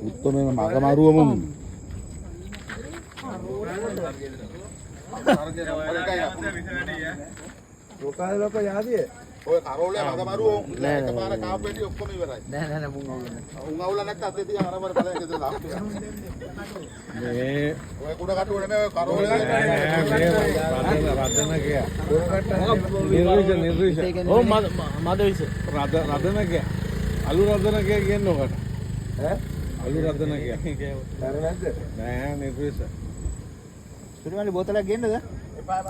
උත්තමම මග මාරුවම ලෝකාල ලෝක යාදියේ ඔය කරෝලේ මග මාරුව එකපාර කාපෙටි ඔක්කොම ඉවරයි නෑ මුං අවුල නැත්නම් අතේ තියන් අරබර බලයක දාලා මේ ඔය කුඩ කටුව නෙමෙයි ඔය කරෝලේ රදන කිය නිර්විෂ ඔව් මද විස රදන කිය අලු රදන කිය කියන්නේ ඔකට ඈ අලු රදන කිය හරි නැද්ද නෑ නිර්විෂ සුරිමලි බෝතලයක් ගේන්නද එපා